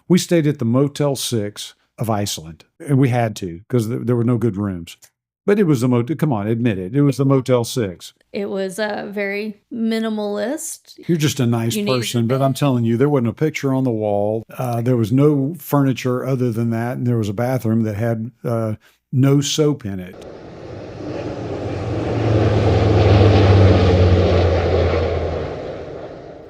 We stayed at the Motel 6 of Iceland, and we had to because there were no good rooms. But it was the motel. Come on, admit it. It was the Motel 6. It was very minimalist. You're just a nice person, but I'm telling you, there wasn't a picture on the wall. There was no furniture other than that, and there was a bathroom that had no soap in it.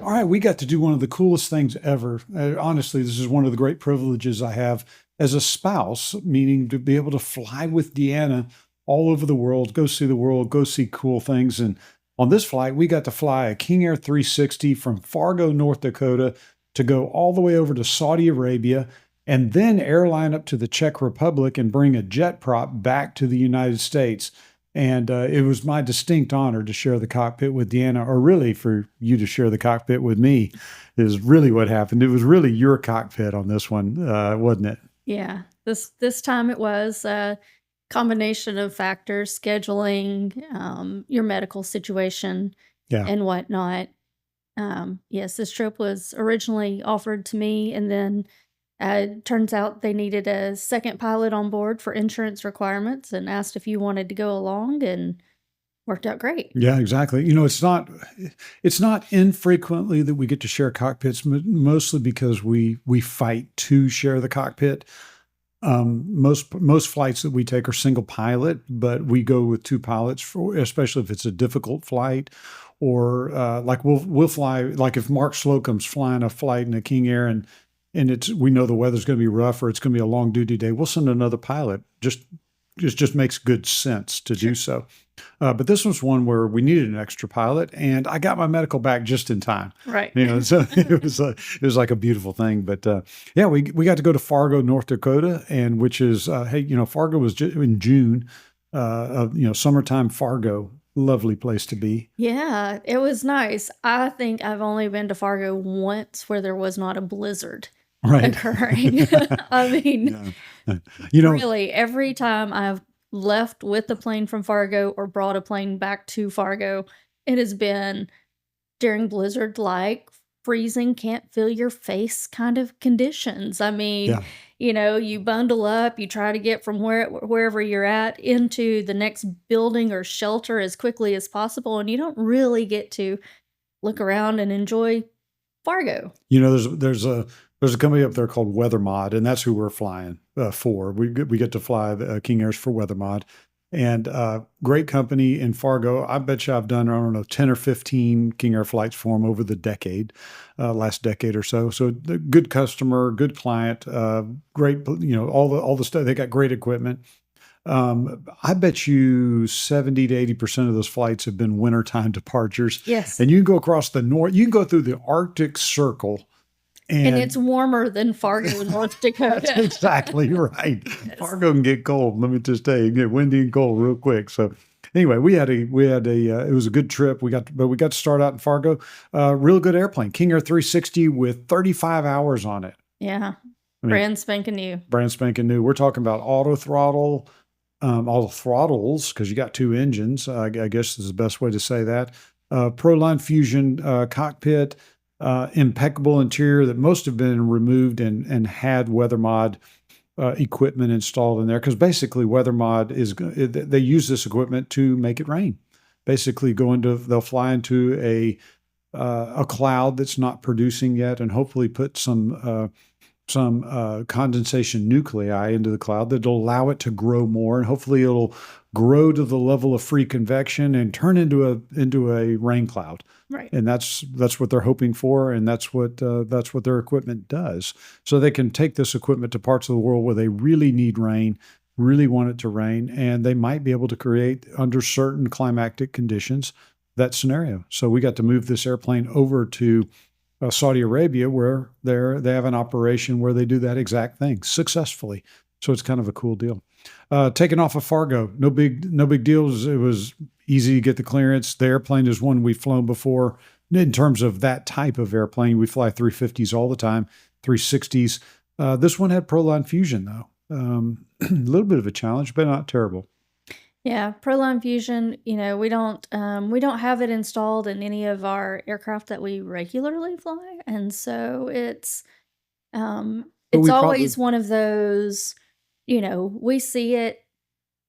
All right, we got to do one of the coolest things ever. Honestly, this is one of the great privileges I have as a spouse, meaning to be able to fly with Deanna all over the world, go see cool things. And on this flight, we got to fly a King Air 360 from Fargo, North Dakota, to go all the way over to Saudi Arabia, and then airline up to the Czech Republic and bring a JetPROP back to the United States. And it was my distinct honor to share the cockpit with Deanna, or really for you to share the cockpit with me, is really what happened. It was really your cockpit on this one, wasn't it? Yeah, this time it was a combination of factors, scheduling, your medical situation, and whatnot. Yes, this trip was originally offered to me, and then turns out they needed a second pilot on board for insurance requirements and asked if you wanted to go along, and worked out great. Yeah, exactly. It's not infrequently that we get to share cockpits, mostly because we fight to share the cockpit. Most flights that we take are single pilot, but we go with two pilots especially if it's a difficult flight, or like we'll fly, like if Mark Slocum's flying a flight in a King Air and we know the weather's going to be rough or it's going to be a long duty day, we'll send another pilot. It just makes good sense to do so. But this was one where we needed an extra pilot, and I got my medical back just in time. Right. So it was like a beautiful thing. But yeah, we got to go to Fargo, North Dakota, and which is Fargo was in June, summertime Fargo. Lovely place to be. Yeah, it was nice. I think I've only been to Fargo once where there was not a blizzard occurring. I mean, really, every time I've left with the plane from Fargo or brought a plane back to Fargo, it has been during blizzard-like, freezing, can't feel your face kind of conditions. I mean, you bundle up, you try to get from wherever you're at into the next building or shelter as quickly as possible, and you don't really get to look around and enjoy Fargo. There's a company up there called WeatherMod, and that's who we're flying for. We get to fly the King Airs for WeatherMod, and great company in Fargo. I bet you I've done, I don't know, 10 or 15 King Air flights for them over the last decade or so. So good customer, good client, great, all the stuff. They got great equipment. I bet you 70 to 80% of those flights have been wintertime departures. Yes. And you can go across the north, you can go through the Arctic Circle. And it's warmer than Fargo, North Dakota. That's exactly right. Yes. Fargo can get cold. Let me just tell you, get windy and cold real quick. So anyway, it was a good trip. We got to start out in Fargo. Real good airplane, King Air 360 with 35 hours on it. Yeah. Brand spanking new. Brand spanking new. We're talking about auto throttle, all the throttles, because you got two engines. I guess is the best way to say that. Proline Fusion cockpit. Impeccable interior that most have been removed and had WeatherMod equipment installed in there, because basically WeatherMod they use this equipment to make it rain. Basically, they'll fly into a cloud that's not producing yet, and hopefully put some condensation nuclei into the cloud that'll allow it to grow more, and hopefully it'll grow to the level of free convection and turn into a rain cloud. Right. And that's what they're hoping for, and that's what their equipment does. So they can take this equipment to parts of the world where they really need rain, really want it to rain, and they might be able to create, under certain climatic conditions, that scenario. So we got to move this airplane over to Saudi Arabia, where they have an operation where they do that exact thing successfully. So it's kind of a cool deal. Taking off of Fargo, no big deal. It was easy to get the clearance. The airplane is one we've flown before. In terms of that type of airplane, we fly 350s all the time, 360s. This one had Proline Fusion though. A little bit of a challenge, but not terrible. Yeah, Proline Fusion, we don't have it installed in any of our aircraft that we regularly fly, and so it's It's always one of those, we see it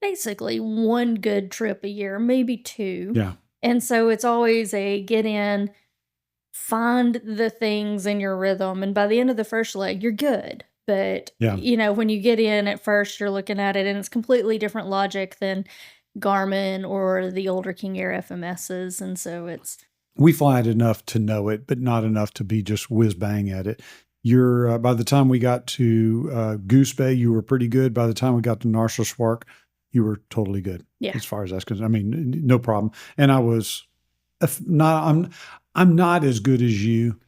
basically one good trip a year, maybe two. Yeah. And so it's always a get in, find the things in your rhythm. And by the end of the first leg, you're good. But, when you get in at first, you're looking at it and it's completely different logic than Garmin or the older King Air FMSs. And so we fly it enough to know it, but not enough to be just whiz bang at it. You're by the time we got to Goose Bay, you were pretty good. By the time we got to Narsarsuaq, you were totally good. Yeah. As far as that's concerned, I mean, no problem. And I was not. I'm not as good as you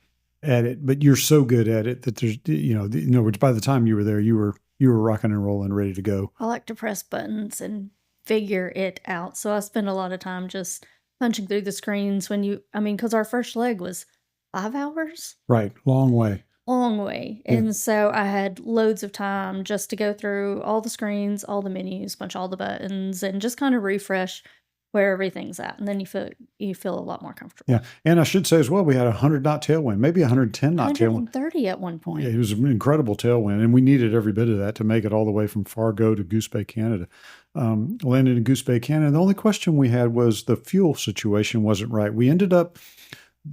at it, but you're so good at it that there's, in other words, by the time you were there, you were rocking and rolling, ready to go. I like to press buttons and figure it out. So I spend a lot of time just punching through the screens because our first leg was 5 hours. Right. Long way. Yeah. And so I had loads of time just to go through all the screens, all the menus, punch all the buttons, and just kind of refresh where everything's at. And then you feel a lot more comfortable. Yeah. And I should say as well, we had a 100-knot tailwind, maybe 110-knot tailwind. 130 at one point. Yeah, it was an incredible tailwind. And we needed every bit of that to make it all the way from Fargo to Goose Bay, Canada. Landed in Goose Bay, Canada. The only question we had was the fuel situation wasn't right. We ended up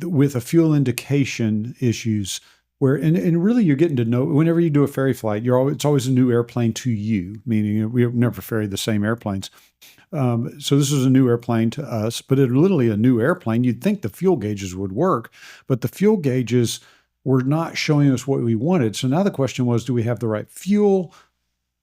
with a fuel indication issues where, and really you're getting to know, whenever you do a ferry flight, it's always a new airplane to you, meaning we never ferry the same airplanes. So this was a new airplane to us, but it literally a new airplane. You'd think the fuel gauges would work, but the fuel gauges were not showing us what we wanted. So now the question was, do we have the right fuel,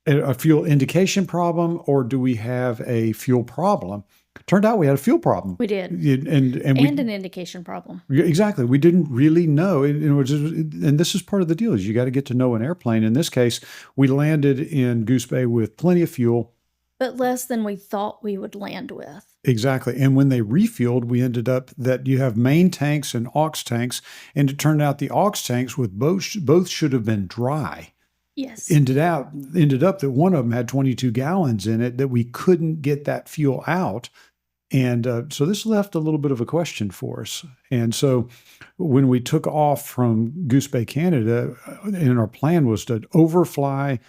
a fuel indication problem, or do we have a fuel problem? Turned out we had a fuel problem. We did. And an indication problem. Exactly. We didn't really know. And this is part of the deal is you got to get to know an airplane. In this case, we landed in Goose Bay with plenty of fuel. But less than we thought we would land with. Exactly. And when they refueled, we ended up that you have main tanks and aux tanks. And it turned out the aux tanks with both should have been dry. Yes. Ended up that one of them had 22 gallons in it that we couldn't get that fuel out. And so this left a little bit of a question for us. And so when we took off from Goose Bay, Canada, and our plan was to overfly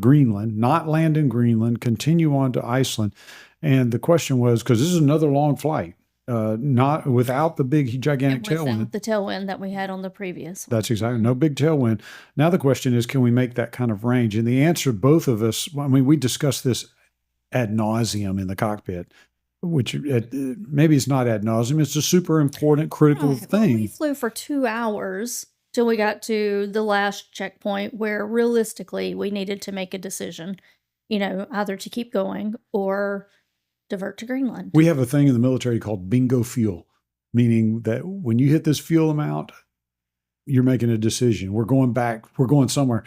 Greenland, not land in Greenland, continue on to Iceland. And the question was, because this is another long flight, not without the big, gigantic tailwind. The tailwind that we had on the previous one. That's exactly, no big tailwind. Now the question is, can we make that kind of range? And the answer, both of us, we discussed this ad nauseum in the cockpit, which maybe it's not ad nauseum. It's a super important, critical thing. Well, we flew for 2 hours till we got to the last checkpoint where realistically we needed to make a decision, either to keep going or divert to Greenland. We have a thing in the military called bingo fuel, meaning that when you hit this fuel amount, you're making a decision. We're going back, we're going somewhere.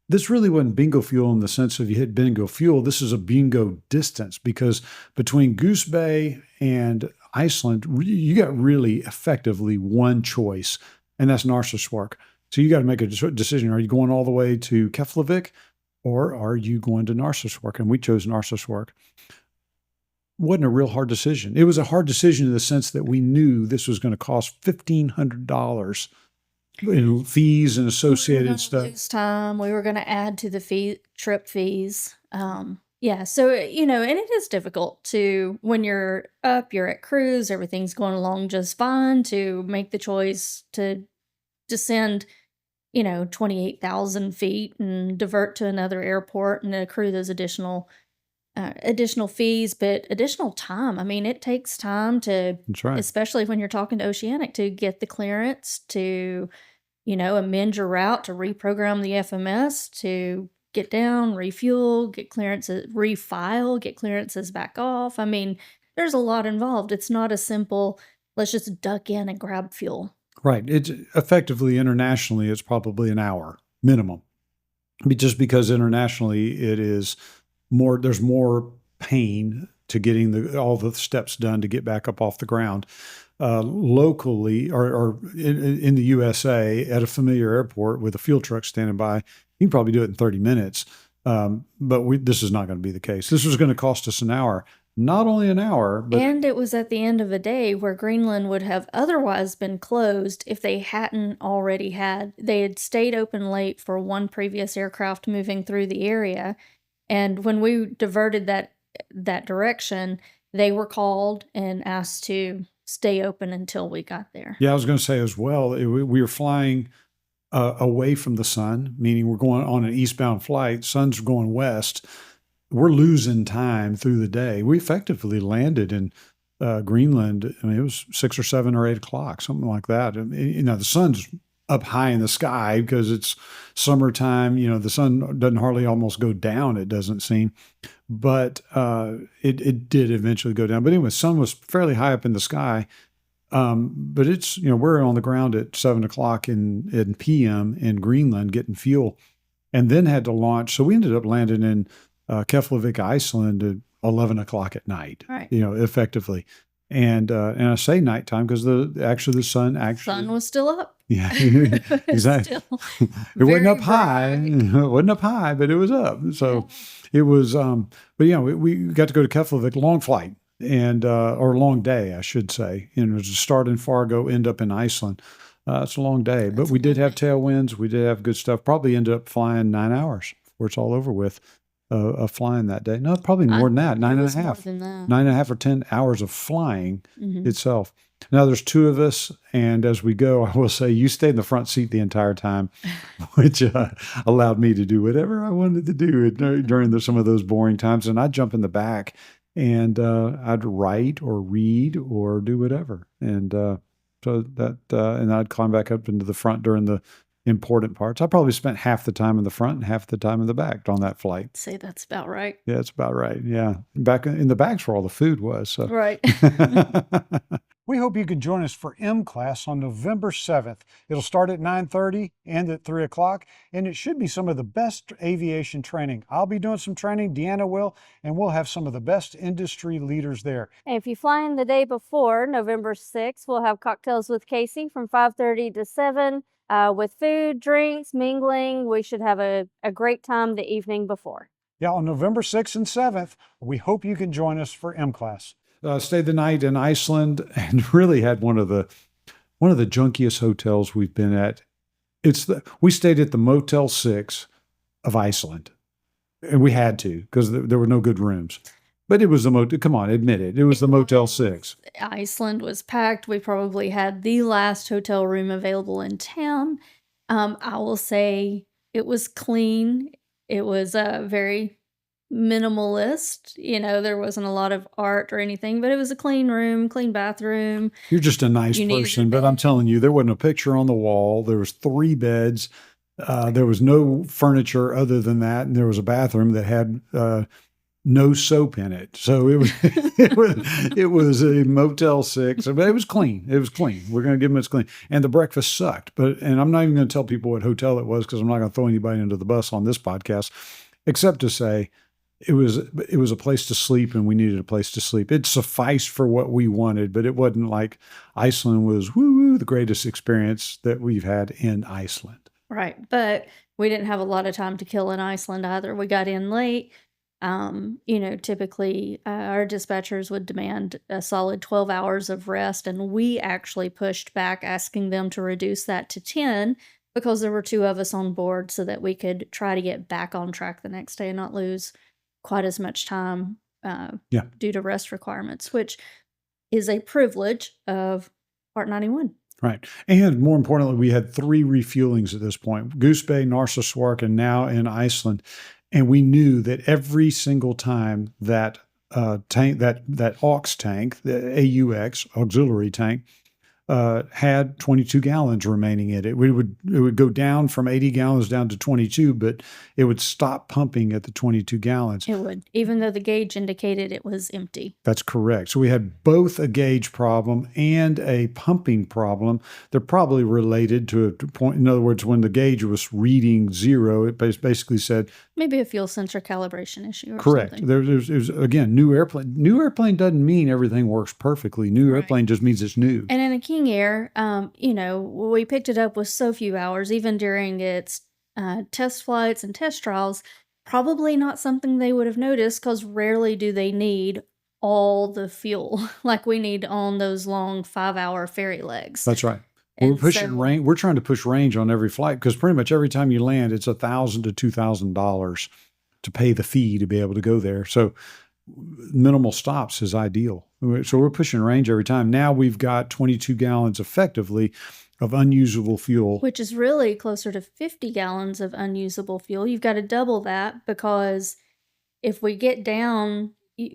This really wasn't bingo fuel in the sense of you hit bingo fuel. This is a bingo distance because between Goose Bay and Iceland, you got really effectively one choice, and that's Narsarsuaq. So you got to make a decision. Are you going all the way to Keflavik or are you going to Narsarsuaq? And we chose Narsarsuaq. Wasn't a real hard decision. It was a hard decision in the sense that we knew this was going to cost $1,500 in fees and associated stuff. Lose time. We were going to add to the trip fees. Yeah. So, and it is difficult to, when you're up, you're at cruise, everything's going along just fine, to make the choice to descend, 28,000 feet and divert to another airport and accrue those additional fees, but additional time. It takes time to, that's right, especially when you're talking to Oceanic, to get the clearance to, amend your route, to reprogram the FMS, to get down, refuel, get clearances, refile, get clearances back off. There's a lot involved. It's not a simple, let's just duck in and grab fuel. Right. It's effectively internationally, it's probably an hour minimum. Just because internationally it is more, there's more pain to getting all the steps done to get back up off the ground. Locally or in the USA at a familiar airport with a fuel truck standing by, you can probably do it in 30 minutes. But this is not going to be the case. This was going to cost us an hour. not only an hour, but and it was at the end of a day where Greenland would have otherwise been closed if they hadn't already they had stayed open late for one previous aircraft moving through the area. And when we diverted that direction, they were called and asked to stay open until we got there. Yeah, I was going to say as well, we were flying away from the sun, meaning we're going on an eastbound flight. Sun's going west. We're losing time through the day. We effectively landed in Greenland. I mean, it was 6 or 7 or 8 o'clock, something like that. And, the sun's up high in the sky because it's summertime. The sun doesn't hardly almost go down, it doesn't seem. But it did eventually go down. But anyway, the sun was fairly high up in the sky. But it's, we're on the ground at 7 o'clock in PM in Greenland getting fuel, and then had to launch. So we ended up landing in Keflavik, Iceland at 11 o'clock at night, right. Effectively. And I say nighttime because the sun was still up. Yeah, exactly. It wasn't up high. It wasn't up high, but it was up. So it was, but we got to go to Keflavik, long flight. And or long day, I should say. To start in Fargo, end up in Iceland. It's a long day, but we did have tailwinds. We did have good stuff. Probably ended up flying 9 hours before it's all over with of flying that day. No, probably more than that. 9.5. 9.5 or 10 hours of flying itself. Now there's 2 of us, and as we go, I will say you stayed in the front seat the entire time, which allowed me to do whatever I wanted to do during some of those boring times, and I'd jump in the back. And I'd write or read or do whatever. And so that, and I'd climb back up into the front during the important parts. I probably spent half the time in the front and half the time in the back on that flight. I'd say that's about right. Yeah, it's about right. Yeah. Back in the back's where all the food was. So. Right. We hope you can join us for M class on November 7th. It'll start at 9:30, end at 3 o'clock, and it should be some of the best aviation training. I'll be doing some training, Deanna will, and we'll have some of the best industry leaders there. If you fly in the day before, November 6th, we'll have cocktails with Casey from 5:30 to 7 with food, drinks, mingling. We should have a great time the evening before. Yeah, on November 6th and 7th, we hope you can join us for M class. Stayed the night in Iceland and really had one of the junkiest hotels we've been at. We stayed at the Motel 6 of Iceland, and we had to because there were no good rooms. But it was the motel. Come on, admit it. It was the Motel 6. Iceland was packed. We probably had the last hotel room available in town. I will say it was clean. It was very minimalist. There wasn't a lot of art or anything, but it was a clean room, clean bathroom. You're just a nice person, but I'm telling you, there wasn't a picture on the wall. There was 3 beds. There was no furniture other than that, and there was a bathroom that had no soap in it. So it was it was a Motel 6, but it was clean. It was clean. We're going to give them it's clean. And the breakfast sucked. And I'm not even going to tell people what hotel it was because I'm not going to throw anybody under the bus on this podcast, except to say it was a place to sleep, and we needed a place to sleep. It sufficed for what we wanted, but it wasn't like Iceland was the greatest experience that we've had in Iceland. Right. But we didn't have a lot of time to kill in Iceland either. We got in late. Typically our dispatchers would demand a solid 12 hours of rest, and we actually pushed back asking them to reduce that to 10 because there were 2 of us on board so that we could try to get back on track the next day and not lose quite as much time due to rest requirements, which is a privilege of Part 91. Right. And more importantly, we had 3 refuelings at this point: Goose Bay, Narsarsuaq, and now in Iceland. And we knew that every single time that tank, that aux tank, the AUX, auxiliary tank, had 22 gallons remaining in it. It would go down from 80 gallons down to 22, but it would stop pumping at the 22 gallons. It would, even though the gauge indicated it was empty. That's correct. So we had both a gauge problem and a pumping problem. They're probably related to a point. In other words, when the gauge was reading 0, it basically said maybe a fuel sensor calibration issue. Correct. Something. There's again, new airplane. New airplane doesn't mean everything works perfectly. New airplane just means it's new. And in a King Air, we picked it up with so few hours, even during its test flights and test trials. Probably not something they would have noticed because rarely do they need all the fuel like we need on those long 5-hour ferry legs. That's right. We're And pushing so range. We're trying to push range on every flight because pretty much every time you land, it's $1,000 to $2,000 to pay the fee to be able to go there. So minimal stops is ideal. So we're pushing range every time. Now we've got 22 gallons effectively of unusable fuel. which is really closer to 50 gallons of unusable fuel. You've got to double that because if we get down,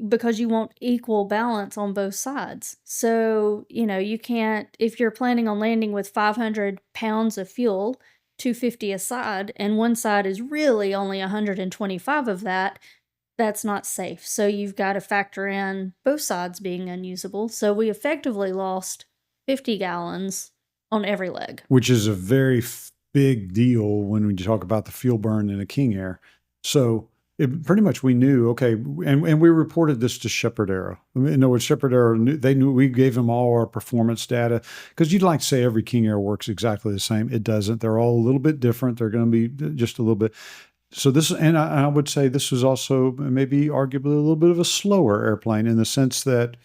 because you want equal balance on both sides. So, you can't, if you're planning on landing with 500 pounds of fuel, 250 a side, and one side is really only 125 of that, that's not safe. So you've got to factor in both sides being unusable. So we effectively lost 50 gallons on every leg. Which is a very big deal when we talk about the fuel burn in a King Air. So pretty much we knew, okay, and we reported this to Shepherd Aero. In other words, Shepherd Aero, they knew, we gave them all our performance data because you'd like to say every King Air works exactly the same. It doesn't. They're all a little bit different. They're going to be just a little bit. So this, and I would say this was also maybe arguably a little bit of a slower airplane in the sense that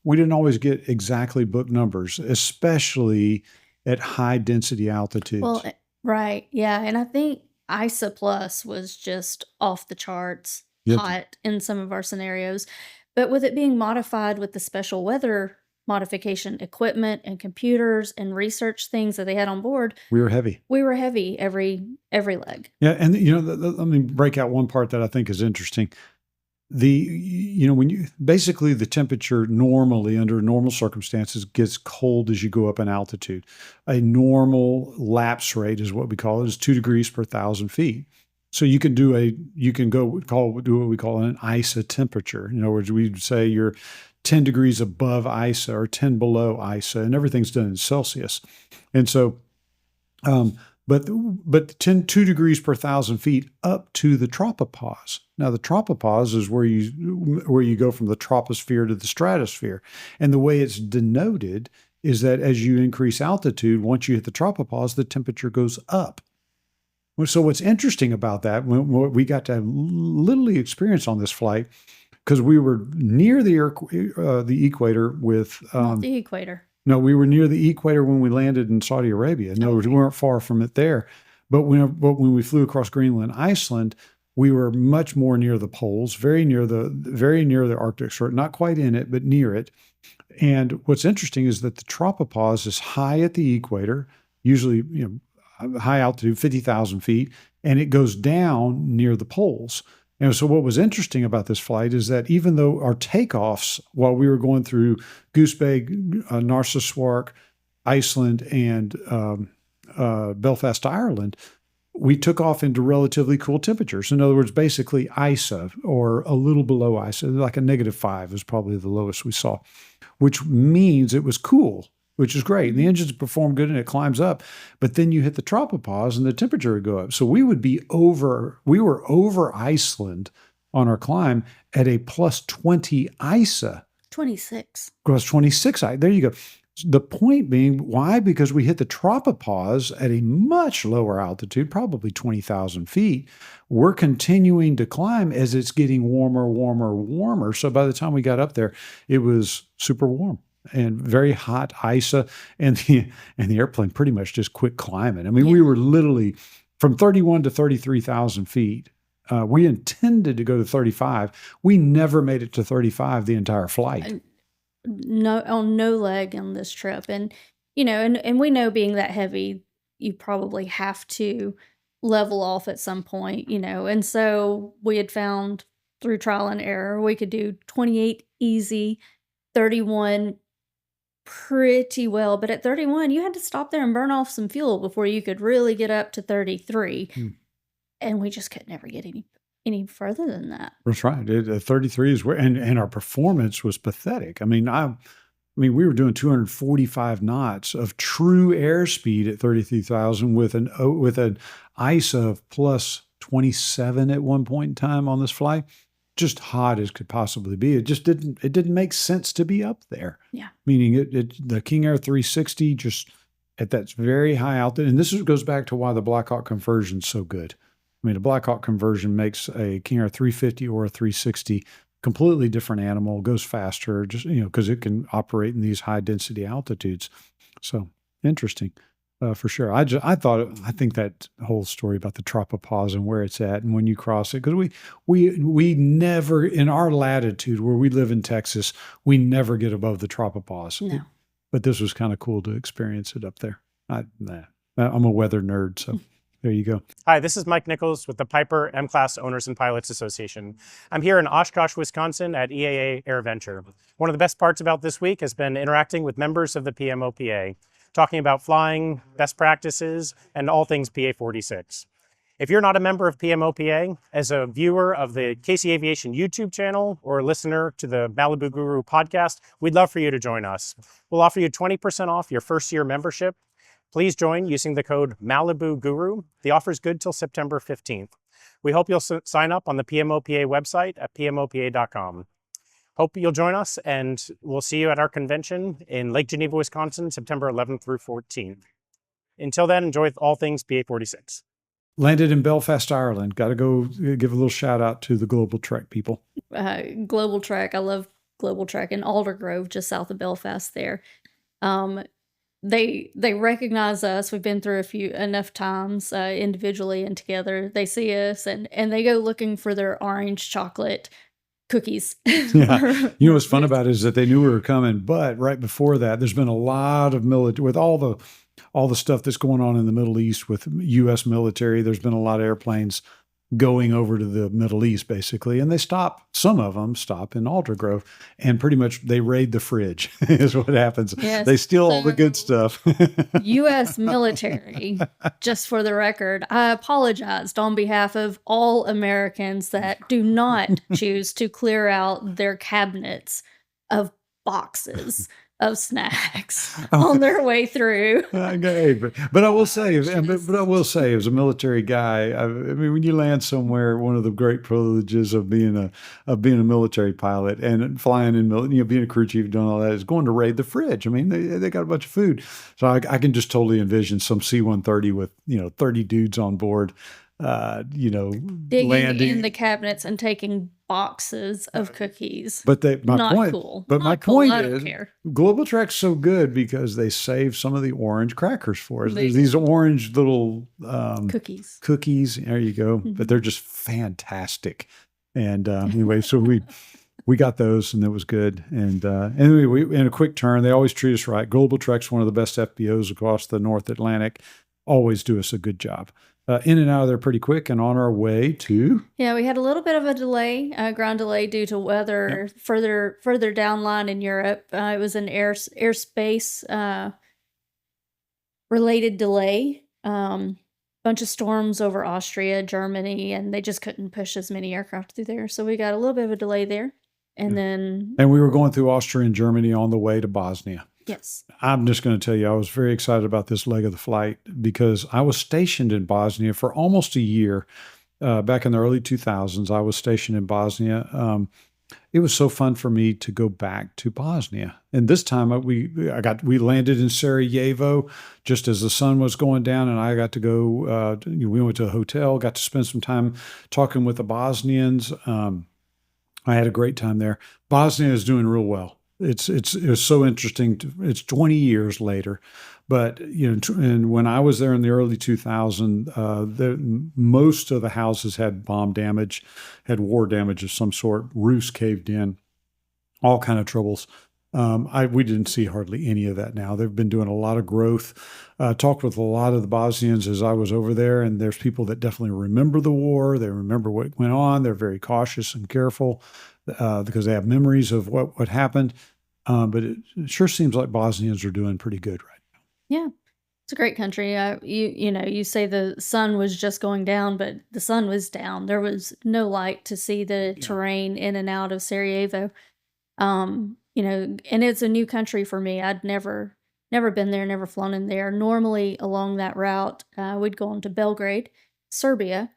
we didn't always get exactly book numbers, especially at high density altitudes. Well, right. Yeah. And I think ISA Plus was just off the charts hot in some of our scenarios. But with it being modified with the special weather modification equipment and computers and research things that they had on board, we were heavy. We were heavy every leg. Yeah. And, let me break out one part that I think is interesting. When you basically the temperature normally under normal circumstances gets cold as you go up in altitude. A normal lapse rate is what we call it, is 2 degrees per 1,000 feet. So you can do what we call an ISA temperature. In other words, we'd say you're 10 degrees above ISA or 10 below ISA, and everything's done in Celsius. And so, but 2 degrees per 1,000 feet up to the tropopause. Now, the tropopause is where you go from the troposphere to the stratosphere. And the way it's denoted is that as you increase altitude, once you hit the tropopause, the temperature goes up. So what's interesting about that, when we got to have literally experience on this flight, because we were near the equator with... Not the equator. No, we were near the equator when we landed in Saudi Arabia. In other words, we weren't far from it there. But when we flew across Greenland, Iceland, we were much more near the poles, very near the Arctic Circle, not quite in it, but near it. And what's interesting is that the tropopause is high at the equator, usually high altitude, 50,000 feet, and it goes down near the poles. And so what was interesting about this flight is that even though our takeoffs, while we were going through Goose Bay, Narsarsuaq, Iceland, and Belfast, Ireland, we took off into relatively cool temperatures. In other words, basically ISA or a little below ISA, like a -5 is probably the lowest we saw, which means it was cool, which is great. And the engines perform good and it climbs up. But then you hit the tropopause and the temperature would go up. So we were over Iceland on our climb at a +20 ISA. 26. Plus 26. There you go. The point being, why? Because we hit the tropopause at a much lower altitude, probably 20,000 feet. We're continuing to climb as it's getting warmer, warmer, warmer. So by the time we got up there, it was super warm and very hot ISA, and the airplane pretty much just quit climbing. I mean, we were literally from 31 to 33,000 feet. We intended to go to 35. We never made it to 35 the entire flight. On no leg on this trip. And, and we know being that heavy, you probably have to level off at some point, and so we had found through trial and error, we could do 28 easy, 31 pretty well. But at 31, you had to stop there and burn off some fuel before you could really get up to 33. And we just could never get any further than that. That's right. 33 is where, and our performance was pathetic. I mean, we were doing 245 knots of true airspeed at 33,000 with an ISA of +27 at one point in time on this flight. Just hot as could possibly be. It just didn't make sense to be up there. Yeah. Meaning the King Air 360 just at that very high altitude. And this goes back to why the Black Hawk conversion is so good. I mean, a Black Hawk conversion makes a King Air 350 or a 360 completely different animal, goes faster, just, because it can operate in these high density altitudes. So interesting. For sure. I think that whole story about the tropopause and where it's at and when you cross it, because we never, in our latitude where we live in Texas, we never get above the tropopause. No. But this was kind of cool to experience it up there. I'm a weather nerd, so there you go. Hi, this is Mike Nichols with the Piper M-Class Owners and Pilots Association. I'm here in Oshkosh, Wisconsin at EAA AirVenture. One of the best parts about this week has been interacting with members of the PMOPA, talking about flying, best practices, and all things PA-46. If you're not a member of PMOPA, as a viewer of the Casey Aviation YouTube channel or a listener to the Malibu Guru podcast, we'd love for you to join us. We'll offer you 20% off your first year membership. Please join using the code Malibu Guru. The offer is good till September 15th. We hope you'll sign up on the PMOPA website at pmopa.com. Hope you'll join us, and we'll see you at our convention in Lake Geneva, Wisconsin, September 11th through 14th. Until then, enjoy all things PA-46. Landed in Belfast, Ireland. Got to go give a little shout out to the Global Trek people. Global Trek. I love Global Trek in Aldergrove, just south of Belfast there. They recognize us. We've been through enough times individually and together. They see us and they go looking for their orange chocolate cookies. Yeah. You know what's fun about it is that they knew we were coming, but right before that, there's been a lot of military with all the stuff that's going on in the Middle East with U.S. military. There's been a lot of airplanes going over to the Middle East, basically, and some of them stop in Aldergrove, and pretty much they raid the fridge is what happens. Yes. They steal all the good stuff. U.S. military, just for the record, I apologized on behalf of all Americans that do not choose to clear out their cabinets of boxes of snacks on their way through. Okay, but I will say, as a military guy, I mean, when you land somewhere, one of the great privileges of being a military pilot and flying in, being a crew chief, doing all that, is going to raid the fridge. I mean, they got a bunch of food, so I can just totally envision some C-130 with 30 dudes on board. Digging landing in the cabinets and taking boxes of cookies. But Not point, cool. But Not my cool. point I don't is, care. Global Trek's so good because they save some of the orange crackers for us. They These orange little cookies. Cookies. There you go. Mm-hmm. But they're just fantastic. And anyway, so we got those, and it was good. And anyway, we in a quick turn. They always treat us right. Global Trek's one of the best FBOs across the North Atlantic. Always do us a good job. In and out of there pretty quick, and on our way to... Yeah, we had a little bit of a delay, ground delay due to weather. Yep. Further down line in Europe. It was an airspace related delay. Bunch of storms over Austria, Germany, and they just couldn't push as many aircraft through there. So we got a little bit of a delay there. And then... And we were going through Austria and Germany on the way to Bosnia. Yes. I'm just going to tell you, I was very excited about this leg of the flight because I was stationed in Bosnia for almost a year. Back in the early 2000s, I was stationed in Bosnia. It was so fun for me to go back to Bosnia. And this time we landed in Sarajevo just as the sun was going down, and I got to go, we went to a hotel, got to spend some time talking with the Bosnians. I had a great time there. Bosnia is doing real well. It was so interesting. It's 20 years later, but and when I was there in the early 2000s, most of the houses had bomb damage, had war damage of some sort. Roofs caved in, all kind of troubles. We didn't see hardly any of that now. They've been doing a lot of growth. Talked with a lot of the Bosnians as I was over there, and there's people that definitely remember the war. They remember what went on. They're very cautious and careful because they have memories of what happened. But it sure seems like Bosnians are doing pretty good right now. Yeah. It's a great country. You say the sun was just going down, but the sun was down. There was no light to see the terrain in and out of Sarajevo. And it's a new country for me. I'd never been there, never flown in there. Normally along that route, we'd go on to Belgrade, Serbia.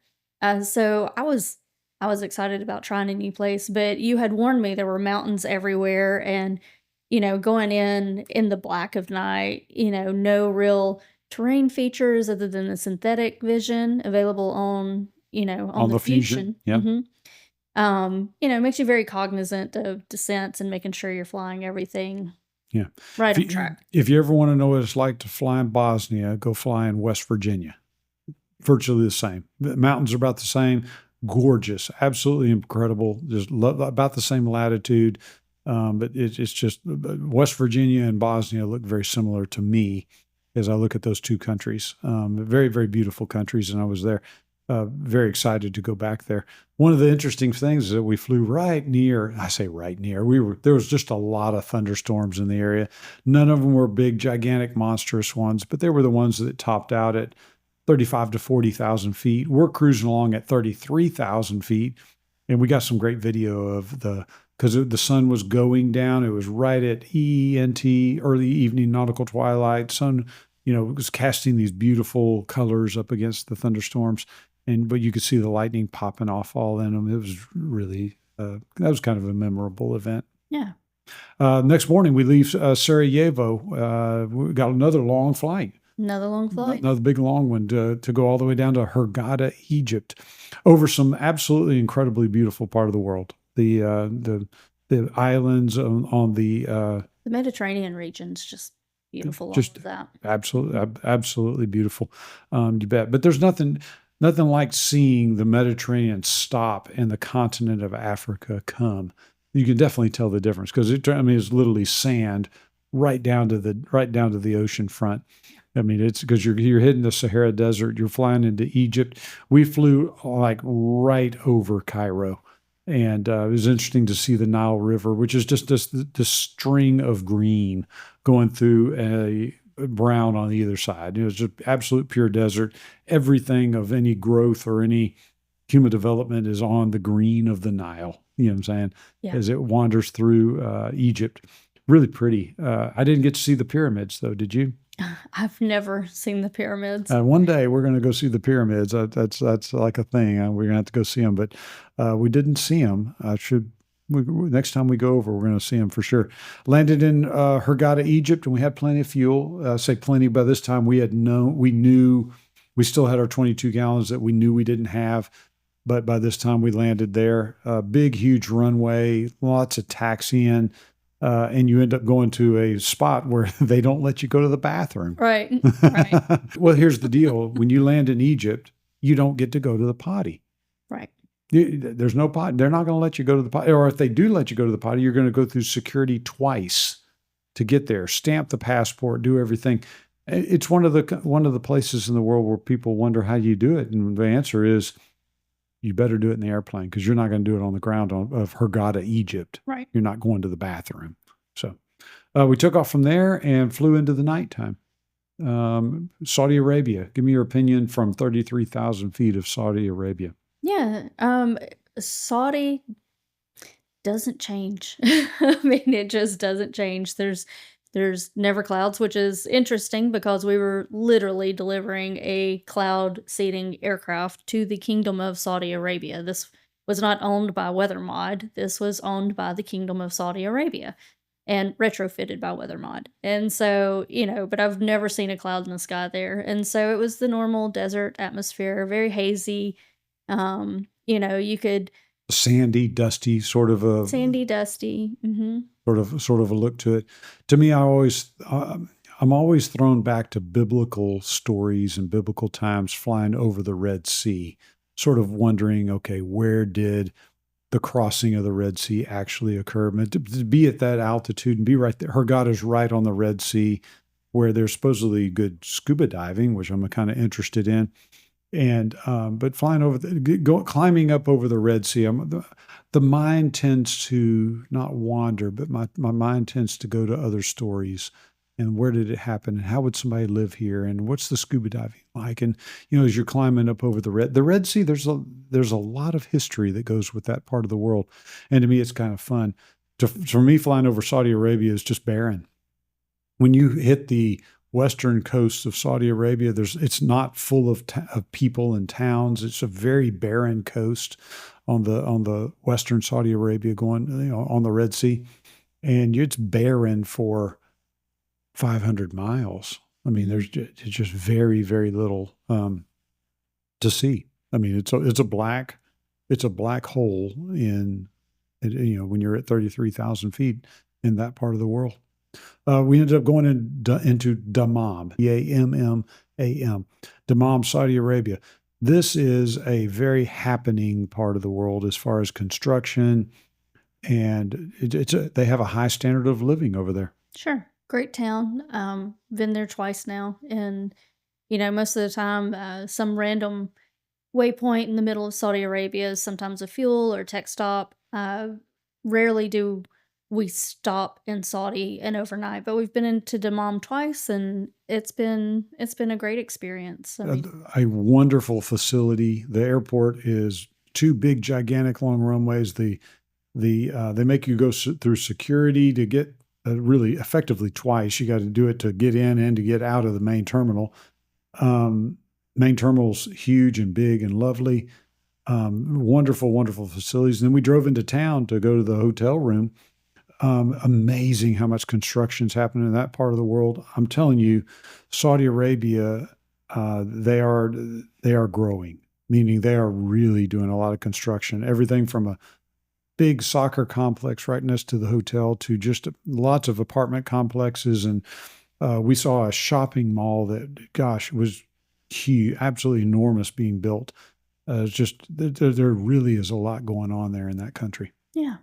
So I was excited about trying a new place, but you had warned me there were mountains everywhere, and going in the black of night, no real terrain features other than the synthetic vision available on the Fusion. Yeah. Mm-hmm. It makes you very cognizant of descents and making sure you're flying everything Yeah. right on track. If you ever want to know what it's like to fly in Bosnia, go fly in West Virginia. Virtually the same. The mountains are about the same. Gorgeous, absolutely incredible. Just about the same latitude. But it's just West Virginia and Bosnia look very similar to me as I look at those two countries. Very, very beautiful countries. And I was there, very excited to go back there. One of the interesting things is that we flew right near, I say right near, there was just a lot of thunderstorms in the area. None of them were big, gigantic, monstrous ones, but they were the ones that topped out at 35 to 40,000 feet. We're cruising along at 33,000 feet. And we got some great video of because the sun was going down. It was right at ENT, early evening nautical twilight. Sun, was casting these beautiful colors up against the thunderstorms. But you could see the lightning popping off all in them. It was really, that was kind of a memorable event. Yeah. Next morning, we leave Sarajevo. We got another long flight. Another long flight. Another big long one to go all the way down to Hurghada, Egypt, over some absolutely incredibly beautiful part of the world. The islands on the Mediterranean region's just beautiful. Just that. Absolutely beautiful. You bet. But there's nothing like seeing the Mediterranean stop and the continent of Africa come. You can definitely tell the difference because it's literally sand right down to the ocean front. It's because you're hitting the Sahara Desert. You're flying into Egypt. We flew like right over Cairo, and it was interesting to see the Nile River, which is just this string of green going through a brown on either side. It was just absolute pure desert. Everything of any growth or any human development is on the green of the Nile. You know what I'm saying? Yeah. As it wanders through Egypt. Really pretty. I didn't get to see the pyramids, though. Did you? I've never seen the pyramids. One day we're going to go see the pyramids. That's like a thing. We're going to have to go see them, but we didn't see them. Next time we go over, we're going to see them for sure. Landed in Hurghada, Egypt, and we had plenty of fuel. Say plenty. By this time, we knew we still had our 22 gallons that we knew we didn't have. But by this time, we landed there. Big, huge runway, lots of taxiing. And you end up going to a spot where they don't let you go to the bathroom. Right. Well, here's the deal. When you land in Egypt, you don't get to go to the potty. Right. There's no potty. They're not going to let you go to the potty. Or if they do let you go to the potty, you're going to go through security twice to get there, stamp the passport, do everything. It's one of the places in the world where people wonder how you do it. And the answer is, you better do it in the airplane because you're not going to do it on the ground of Hurghada, Egypt. Right. You're not going to the bathroom. So we took off from there and flew into the nighttime. Saudi Arabia. Give me your opinion from 33,000 feet of Saudi Arabia. Yeah. Saudi doesn't change. It just doesn't change. There's never clouds, which is interesting because we were literally delivering a cloud seeding aircraft to the Kingdom of Saudi Arabia. This was not owned by WeatherMod. This was owned by the Kingdom of Saudi Arabia and retrofitted by WeatherMod. And so, but I've never seen a cloud in the sky there. And so it was the normal desert atmosphere, very hazy. You could sandy, dusty, sort of a sandy, dusty. Mm-hmm. Sort of a look to it. To me, I'm always thrown back to biblical stories and biblical times flying over the Red Sea, sort of wondering, okay, where did the crossing of the Red Sea actually occur? But to be at that altitude and be right there, Hurghada's right on the Red Sea, where there's supposedly good scuba diving, which I'm kind of interested in. And but flying over, climbing up over the Red Sea, the mind tends to not wander, but my mind tends to go to other stories. And where did it happen? And how would somebody live here? And what's the scuba diving like? And as you're climbing up over the Red Sea, there's a lot of history that goes with that part of the world. And to me, it's kind of fun. For me, flying over Saudi Arabia is just barren. When you hit the western coast of Saudi Arabia, it's not full of people and towns. It's a very barren coast on the western Saudi Arabia going on the Red Sea, and it's barren for 500 miles. There's just very, very little to see. It's a black it's a black hole when you're at 33,000 feet in that part of the world. We ended up going into Dammam, Dammam, Dammam, Saudi Arabia. This is a very happening part of the world as far as construction, and they have a high standard of living over there. Sure. Great town. Been there twice now. And, most of the time, some random waypoint in the middle of Saudi Arabia is sometimes a fuel or tech stop. Rarely do we stop in Saudi and overnight, but we've been into Dammam twice, and it's been a great experience. A wonderful facility. The airport is two big, gigantic, long runways. They make you go through security to get really effectively twice. You got to do it to get in and to get out of the main terminal. Main terminal's huge and big and lovely. Wonderful, wonderful facilities. And then we drove into town to go to the hotel room. Amazing how much construction's happening in that part of the world. I'm telling you, Saudi Arabia, they are growing, meaning they are really doing a lot of construction. Everything from a big soccer complex right next to the hotel to just lots of apartment complexes. And we saw a shopping mall that, gosh, was huge, absolutely enormous, being built. There really is a lot going on there in that country. Yeah.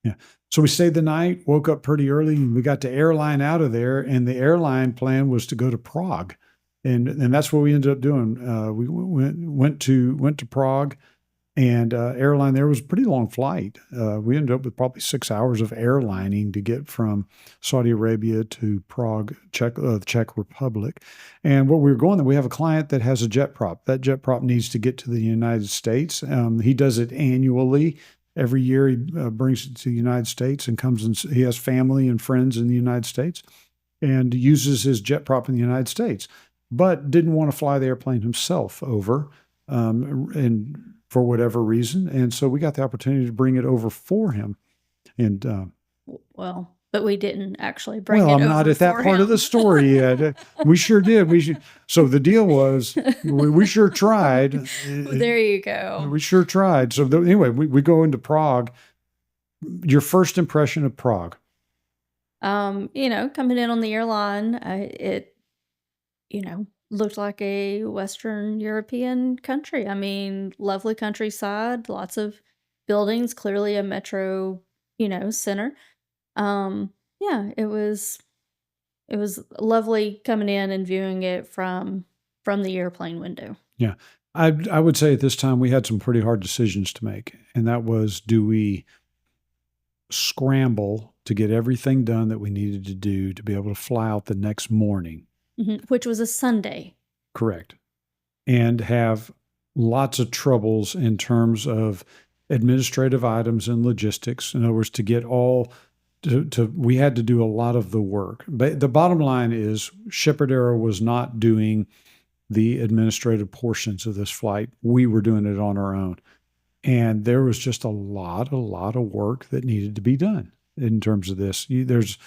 Yeah. So we stayed the night, woke up pretty early, and we got to airline out of there. And the airline plan was to go to Prague, and that's what we ended up doing. We went to Prague, and airline there was a pretty long flight. We ended up with probably 6 hours of airlining to get from Saudi Arabia to Prague, the Czech Republic. And what we were going there, we have a client that has a JetPROP. That JetPROP needs to get to the United States. He does it annually. Every year he brings it to the United States and comes, and he has family and friends in the United States and uses his JetPROP in the United States, but didn't want to fly the airplane himself over, and for whatever reason. And so we got the opportunity to bring it over for him. And but we didn't actually bring it over. Well, I'm not at that part of the story yet. We sure did. So the deal was, we sure tried. Well, there you go. We sure tried. So anyway, we go into Prague. Your first impression of Prague? Coming in on the airline, it looked like a Western European country. I mean, lovely countryside, lots of buildings, clearly a metro, center. It was lovely coming in and viewing it from the airplane window. Yeah. I would say at this time we had some pretty hard decisions to make. And that was, do we scramble to get everything done that we needed to do to be able to fly out the next morning? Mm-hmm. Which was a Sunday. Correct. And have lots of troubles in terms of administrative items and logistics. In other words, to get all we had to do a lot of the work. But the bottom line is Shepard Aero was not doing the administrative portions of this flight. We were doing it on our own. And there was just a lot of work that needed to be done in terms of this. There's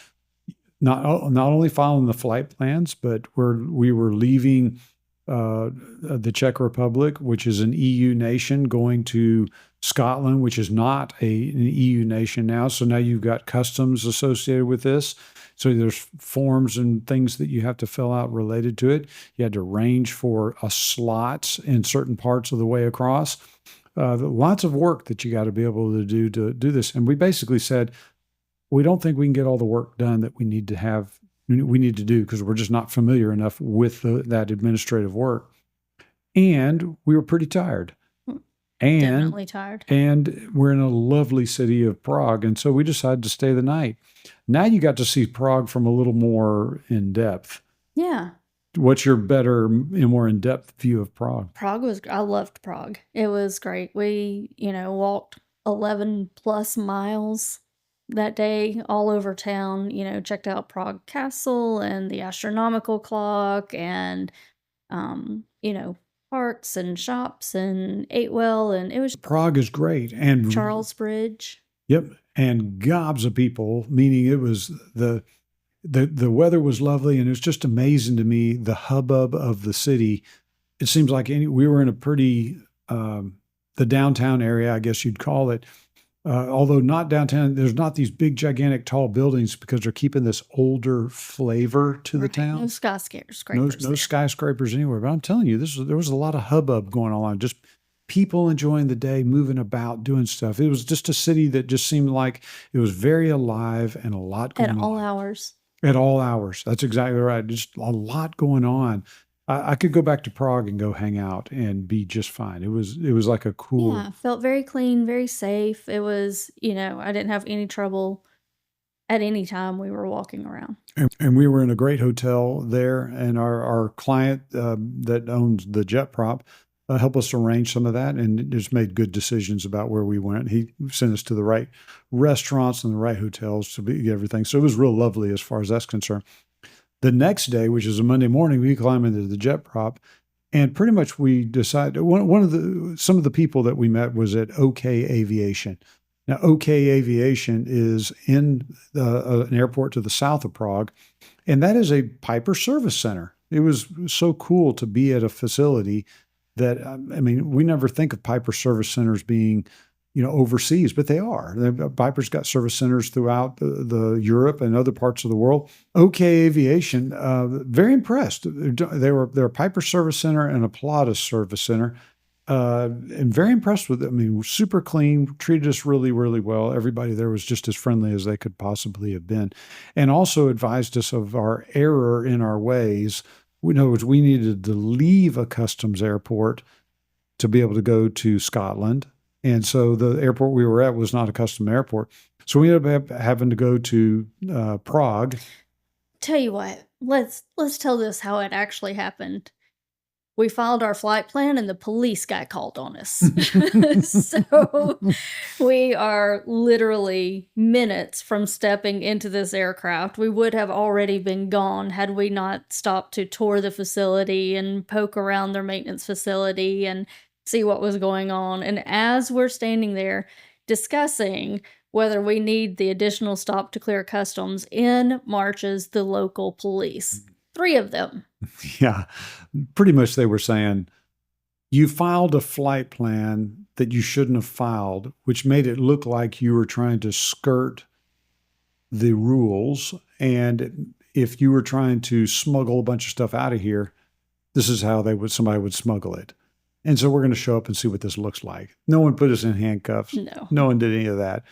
not only following the flight plans, but we were leaving the Czech Republic, which is an EU nation, going to Scotland, which is not an EU nation now. So now you've got customs associated with this. So there's forms and things that you have to fill out related to it. You had to arrange for slots in certain parts of the way across. Lots of work that you got to be able to do this. And we basically said, we don't think we can get all the work done that we need to do because we're just not familiar enough with that administrative work. And we were pretty tired. Definitely tired. And we're in a lovely city of Prague. And so we decided to stay the night. Now you got to see Prague from a little more in depth. Yeah. What's your better, more in-depth view of Prague? I loved Prague. It was great. We, walked 11 plus miles that day all over town, checked out Prague Castle and the astronomical clock and, parks and shops and ate well. And it was Prague is great. And Charles Bridge. Yep. And gobs of people, meaning it was the weather was lovely. And it was just amazing to me, the hubbub of the city. It seems like we were in a pretty the downtown area, I guess you'd call it. Although not downtown, there's not these big, gigantic, tall buildings because they're keeping this older flavor to the town. No skyscrapers. No skyscrapers anywhere. But I'm telling you, there was a lot of hubbub going on. Just people enjoying the day, moving about, doing stuff. It was just a city that just seemed like it was very alive and a lot going on. At all hours. At all hours. That's exactly right. Just a lot going on. I could go back to Prague and go hang out and be just fine. It was like a cool. Yeah, felt very clean, very safe. It was, I didn't have any trouble at any time we were walking around. And we were in a great hotel there, and our client that owns the JetPROP helped us arrange some of that and just made good decisions about where we went. He sent us to the right restaurants and the right hotels to get everything. So it was real lovely as far as that's concerned. The next day, which is a Monday morning, we climb into the JetPROP, and pretty much we decided some of the people that we met was at OK Aviation. Now, OK Aviation is in an airport to the south of Prague, and that is a Piper service center. It was so cool to be at a facility that, we never think of Piper service centers being overseas, but they are. Piper's got service centers throughout the Europe and other parts of the world. OK Aviation, very impressed. They're a Piper service center and a Pilatus service center, and very impressed with it. Super clean, treated us really, really well. Everybody there was just as friendly as they could possibly have been, and also advised us of our error in our ways. We needed to leave a customs airport to be able to go to Scotland. And so the airport we were at was not a custom airport. So we ended up having to go to Prague. Tell you what, let's tell this how it actually happened. We filed our flight plan and the police guy called on us. So we are literally minutes from stepping into this aircraft. We would have already been gone had we not stopped to tour the facility and poke around their maintenance facility and see what was going on. And as we're standing there discussing whether we need the additional stop to clear customs, in marches the local police. 3 of them. Yeah, pretty much they were saying, you filed a flight plan that you shouldn't have filed, which made it look like you were trying to skirt the rules. And if you were trying to smuggle a bunch of stuff out of here, this is how somebody would smuggle it. And so we're going to show up and see what this looks like. No one put us in handcuffs. No one did any of that.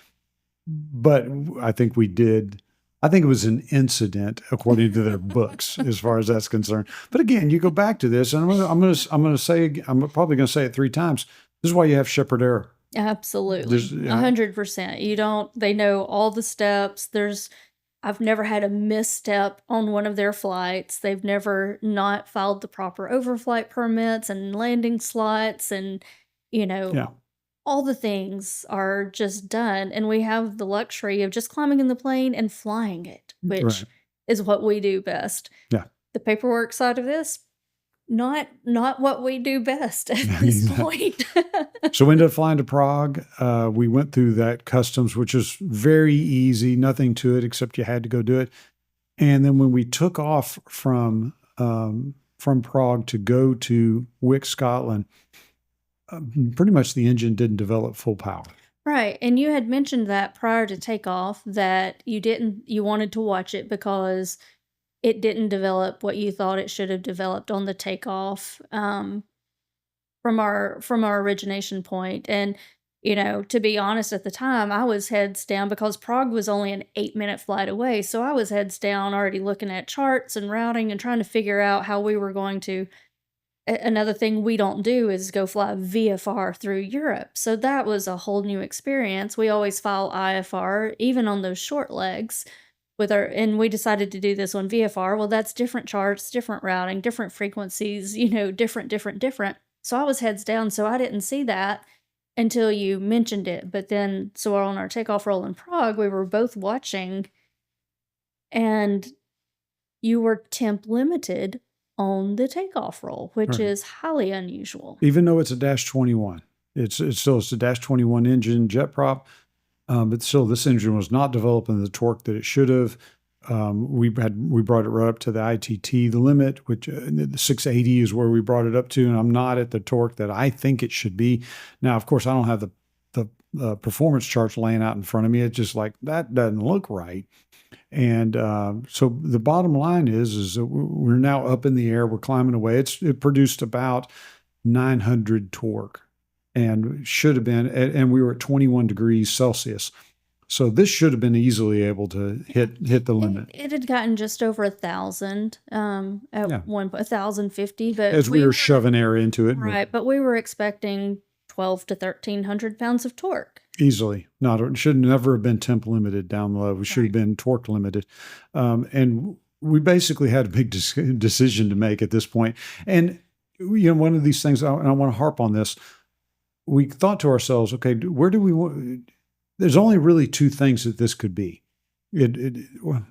But I think we did. I think it was an incident, according to their books, as far as that's concerned. But again, you go back to this, and I'm going to say, I'm probably going to say it 3 times. This is why you have shepherd error. Absolutely. 100%. They know all the steps. I've never had a misstep on one of their flights. They've never not filed the proper overflight permits and landing slots, and, all the things are just done. And we have the luxury of just climbing in the plane and flying it, which is what we do best. Yeah. The paperwork side of this, not what we do best at this point. So we ended up flying to Prague. We went through that customs, which is very easy, nothing to it except you had to go do it. And then when we took off from Prague to go to Wick, Scotland, pretty much the engine didn't develop full power. Right. And you had mentioned that prior to takeoff that you wanted to watch it because it didn't develop what you thought it should have developed on the takeoff from our origination point. And, to be honest, at the time, I was heads down because Prague was only an 8-minute flight away. So I was heads down already looking at charts and routing and trying to figure out how we were going to. Another thing we don't do is go fly VFR through Europe. So that was a whole new experience. We always file IFR, even on those short legs. And we decided to do this on VFR. Well, that's different charts, different routing, different frequencies, different. So I was heads down, so I didn't see that until you mentioned it. But then, so on our takeoff roll in Prague, we were both watching, and you were temp limited on the takeoff roll, which is highly unusual. Even though it's a -21, it's a -21 engine JetPROP. But still, this engine was not developing the torque that it should have. we brought it right up to the ITT, the limit, which the 680 is where we brought it up to, and I'm not at the torque that I think it should be. Now, of course, I don't have the performance charts laying out in front of me. It's just like, that doesn't look right. And so the bottom line is that we're now up in the air. We're climbing away. It produced about 900 torque, and should have been, and we were at 21 degrees Celsius. So this should have been easily able to hit the limit. It had gotten just over 1,000 at 1,050, but as we were shoving air into it, right? But we were expecting 1,200 to 1,300 pounds of torque. Easily. It should never have been temp limited down low. We should have been torque limited. And we basically had a big decision to make at this point. And, one of these things, and I want to harp on this, we thought to ourselves, okay, where do we want? There's only really two things that this could be. Well,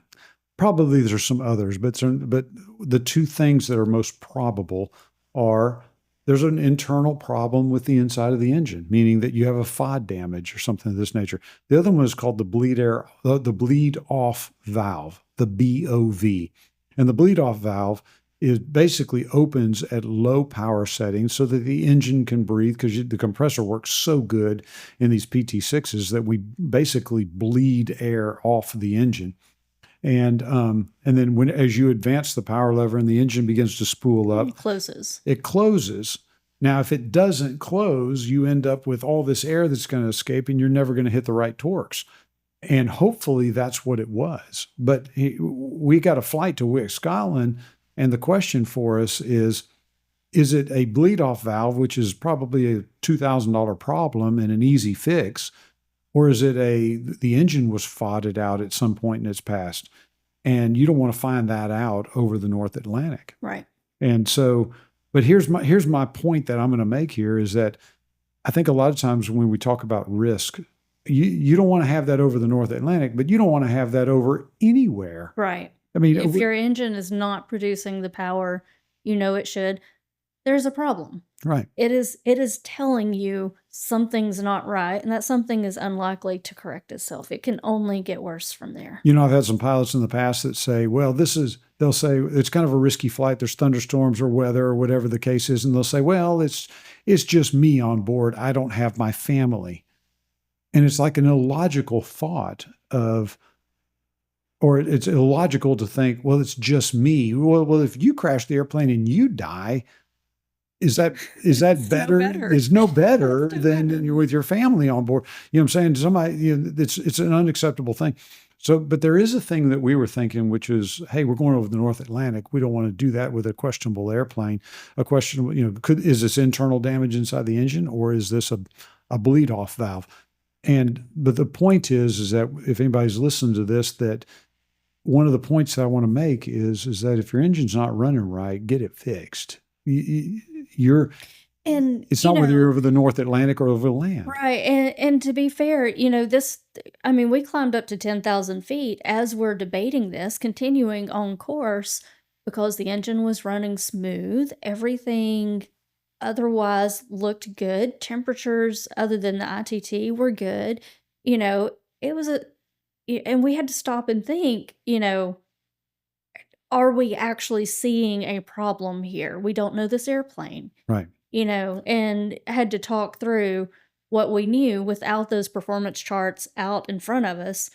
probably there's some others, but the two things that are most probable are there's an internal problem with the inside of the engine, meaning that you have a FOD damage or something of this nature. The other one is called the bleed off valve, the BOV. And the bleed off valve basically opens at low power settings so that the engine can breathe, because the compressor works so good in these PT6s that we basically bleed air off the engine. And then as you advance the power lever and the engine begins to spool up, it closes. Now, if it doesn't close, you end up with all this air that's going to escape, and you're never going to hit the right torques. And hopefully that's what it was. But we got a flight to Wick, Scotland, and the question for us is it a bleed-off valve, which is probably a $2,000 problem and an easy fix, or is it the engine was FODed out at some point in its past, and you don't want to find that out over the North Atlantic. Right. And so, but here's my point that I'm going to make here is that I think a lot of times when we talk about risk, you don't want to have that over the North Atlantic, but you don't want to have that over anywhere. Right. I mean, if your engine is not producing the power it should, there's a problem. Right. It is telling you something's not right, and that something is unlikely to correct itself. It can only get worse from there. I've had some pilots in the past that say, well, they'll say it's kind of a risky flight. There's thunderstorms or weather or whatever the case is. And they'll say, well, it's just me on board. I don't have my family. And it's like an illogical thought or it's illogical to think, well, it's just me. Well, if you crash the airplane and you die, is that better? It's no better than you're with your family on board. You know what I'm saying? Somebody, it's an unacceptable thing. So, but there is a thing that we were thinking, which is, hey, we're going over the North Atlantic. We don't want to do that with a questionable airplane. Is this internal damage inside the engine, or is this a bleed off valve? But the point is that if anybody's listened to this, that one of the points that I want to make is that if your engine's not running right, get it fixed. It's not whether you're over the North Atlantic or over the land. Right. And to be fair, we climbed up to 10,000 feet as we're debating this, continuing on course, because the engine was running smooth. Everything otherwise looked good. Temperatures other than the ITT were good. It was and we had to stop and think, are we actually seeing a problem here? We don't know this airplane. Right. And had to talk through what we knew without those performance charts out in front of us,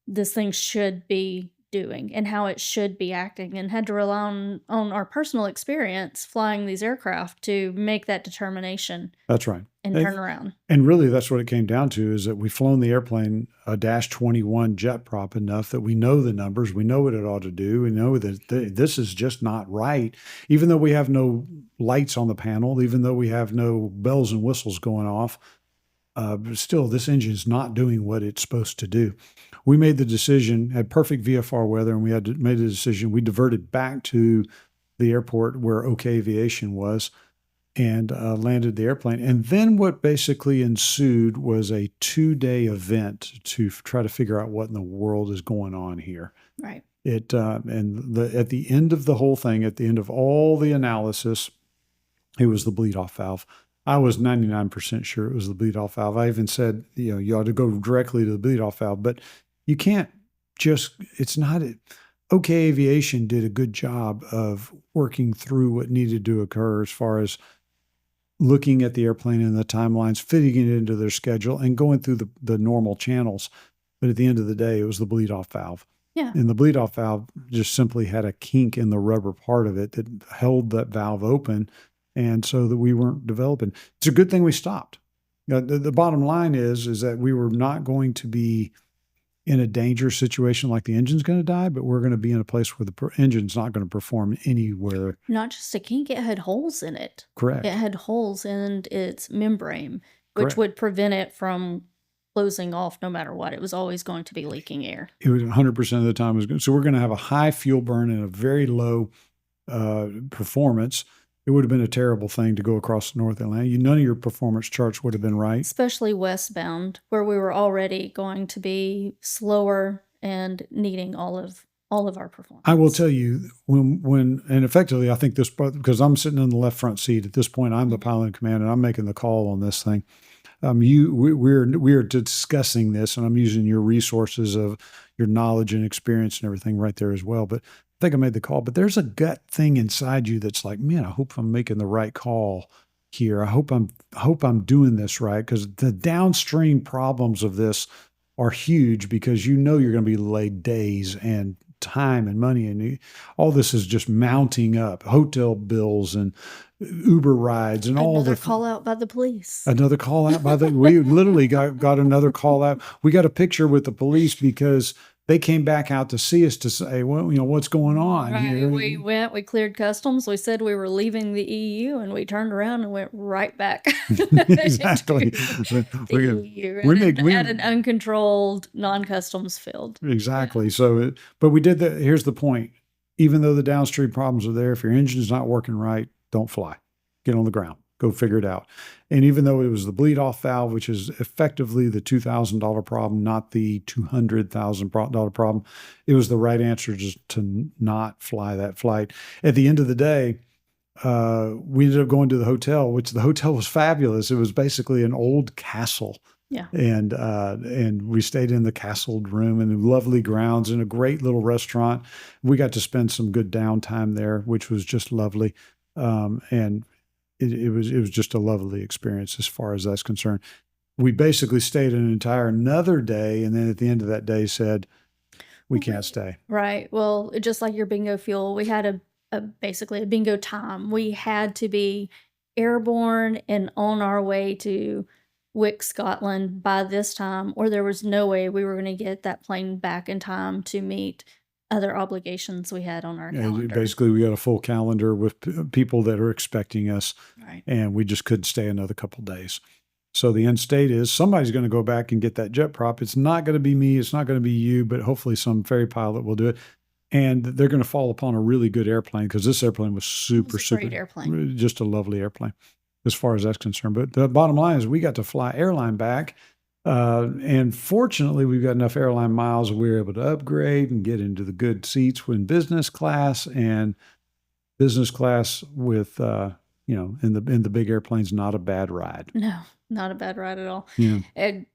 this thing should be doing and how it should be acting, and had to rely on our personal experience flying these aircraft to make that determination. That's right. And turn around. And really, that's what it came down to, is that we've flown the airplane a -21 JetPROP enough that we know the numbers, we know what it ought to do, we know that this is just not right. Even though we have no lights on the panel, even though we have no bells and whistles going off, still, this engine is not doing what it's supposed to do. We made the decision, had perfect VFR weather, and we made the decision. We diverted back to the airport where OK Aviation was, and landed the airplane. And then what basically ensued was a 2-day event to try to figure out what in the world is going on here. Right. At the end of the whole thing, at the end of all the analysis, it was the bleed-off valve. I was 99% sure it was the bleed-off valve. I even said, you ought to go directly to the bleed-off valve, but you can't it's not, OK Aviation did a good job of working through what needed to occur as far as looking at the airplane and the timelines, fitting it into their schedule and going through the normal channels. But at the end of the day, it was the bleed off valve. Yeah. And the bleed off valve just simply had a kink in the rubber part of it that held that valve open. And so that we weren't developing. It's a good thing we stopped. The bottom line is that we were not going to be in a dangerous situation like the engine's going to die, but we're going to be in a place where the engine's not going to perform anywhere. Not just a kink, it had holes in it. Correct. It had holes in its membrane, which Correct. would prevent it from closing off no matter what. It was always going to be leaking air. It was 100% of the time. Was good. So we're going to have a high fuel burn and a very low performance. It would have been a terrible thing to go across the North Atlantic. None of your performance charts would have been right. Especially westbound, where we were already going to be slower and needing all of our performance. I will tell you, when and effectively, I think this, because I'm sitting in the left front seat at this point, I'm the pilot in command, and I'm making the call on this thing. We're discussing this, and I'm using your resources of your knowledge and experience and everything right there as well. But I think I made the call. But there's a gut thing inside you that's like, man, I hope I'm making the right call here. I hope I'm doing this right, because the downstream problems of this are huge, because you're going to be delayed days and time and money, and all this is just mounting up. Hotel bills and Uber rides and all the call out by the police. Another call out by the we literally got another call out. We got a picture with the police because they came back out to see us to say, well, what's going on here? We cleared customs. We said we were leaving the EU, and we turned around and went right back. Exactly. We had an uncontrolled non-customs field. Exactly. Yeah. So, but we did that. Here's the point. Even though the downstream problems are there, if your engine's not working right, don't fly. Get on the ground. Go figure it out. And even though it was the bleed off valve, which is effectively the $2,000 problem, not the $200,000 problem, it was the right answer just to not fly that flight. At the end of the day, we ended up going to the hotel, which the hotel was fabulous. It was basically an old castle. Yeah. And we stayed in the castled room and lovely grounds and a great little restaurant. We got to spend some good downtime there, which was just lovely. And it was just a lovely experience as far as that's concerned. We basically stayed an entire another day, and then at the end of that day said, we can't stay. Right. Well, just like your bingo fuel, we had basically a bingo time. We had to be airborne and on our way to Wick, Scotland by this time, or there was no way we were going to get that plane back in time to meet other obligations we had on our calendar. Basically, we got a full calendar with people that are expecting us, right, and we just couldn't stay another couple of days. So the end state is somebody's going to go back and get that JetPROP. It's not going to be me. It's not going to be you, but hopefully some ferry pilot will do it. And they're going to fall upon a really good airplane, because this airplane was super, great airplane. Just a lovely airplane as far as that's concerned. But the bottom line is we got to fly airline back. And fortunately, we've got enough airline miles. We were able to upgrade and get into the good seats in business class, and business class with, in the big airplanes, not a bad ride. No, not a bad ride at all. Yeah. And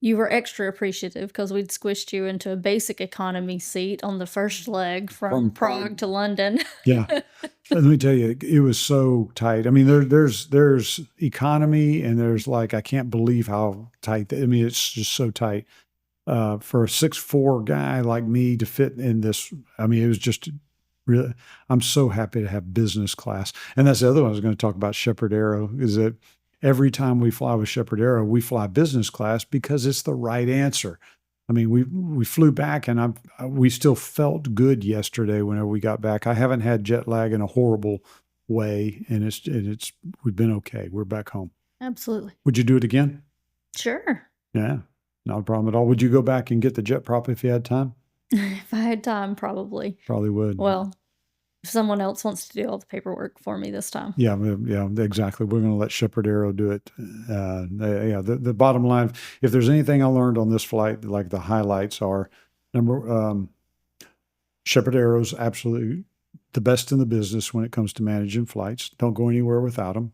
you were extra appreciative because we'd squished you into a basic economy seat on the first leg from Prague to London. Yeah. Let me tell you, it was so tight. I mean, there's economy, and there's I can't believe how tight. I mean, it's just so tight. For a 6'4" guy like me to fit in this, I mean, it was just really, I'm so happy to have business class. And that's the other one I was going to talk about, Shepherd Aero, is that every time we fly with Shepherd Aero, we fly business class because it's the right answer. I mean, we flew back, and we still felt good yesterday whenever we got back. I haven't had jet lag in a horrible way, and we've been okay. We're back home. Absolutely. Would you do it again? Sure. Yeah, not a problem at all. Would you go back and get the JetPROP if you had time? If I had time, probably. Probably would. Well, if someone else wants to do all the paperwork for me this time. Yeah, exactly. We're going to let Shepherd Aero do it. The bottom line, if there's anything I learned on this flight, like the highlights are, Shepherd Aero is absolutely the best in the business when it comes to managing flights. Don't go anywhere without them.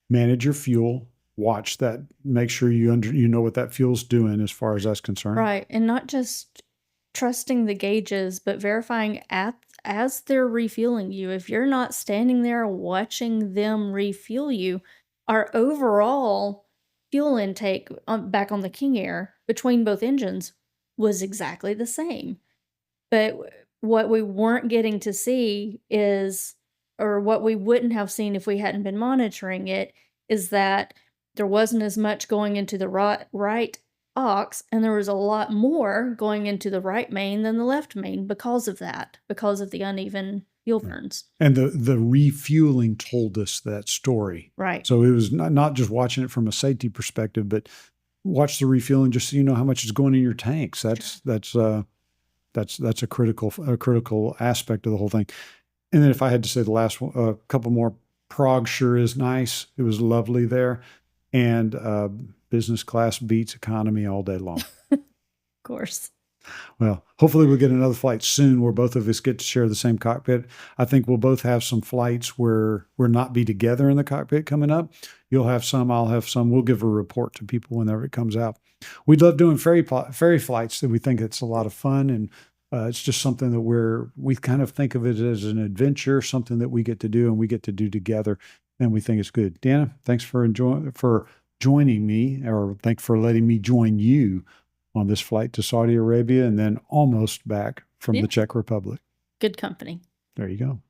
Manage your fuel. Watch that. Make sure you know what that fuel's doing as far as that's concerned. Right, and not just trusting the gauges, but verifying as they're refueling you. If you're not standing there watching them refuel you, our overall fuel intake back on the King Air between both engines was exactly the same. But what we weren't getting to see is, or what we wouldn't have seen if we hadn't been monitoring it, is that there wasn't as much going into the right aux, and there was a lot more going into the right main than the left main because of that, because of the uneven fuel burns. And the refueling told us that story. Right. So it was not just watching it from a safety perspective, but watch the refueling just so you know how much is going in your tanks. That's a critical aspect of the whole thing. And then if I had to say the last one, a couple more, Prague sure is nice. It was lovely there. And business class beats economy all day long. Of course. Well, hopefully we'll get another flight soon where both of us get to share the same cockpit. I think we'll both have some flights where we'll not be together in the cockpit coming up. You'll have some, I'll have some. We'll give a report to people whenever it comes out. We love doing ferry flights. That we think it's a lot of fun, and it's just something that we kind of think of it as an adventure, something that we get to do and we get to do together, and we think it's good. Deanna, thanks for joining me, or thanks for letting me join you on this flight to Saudi Arabia and then almost back from the Czech Republic. Good company. There you go.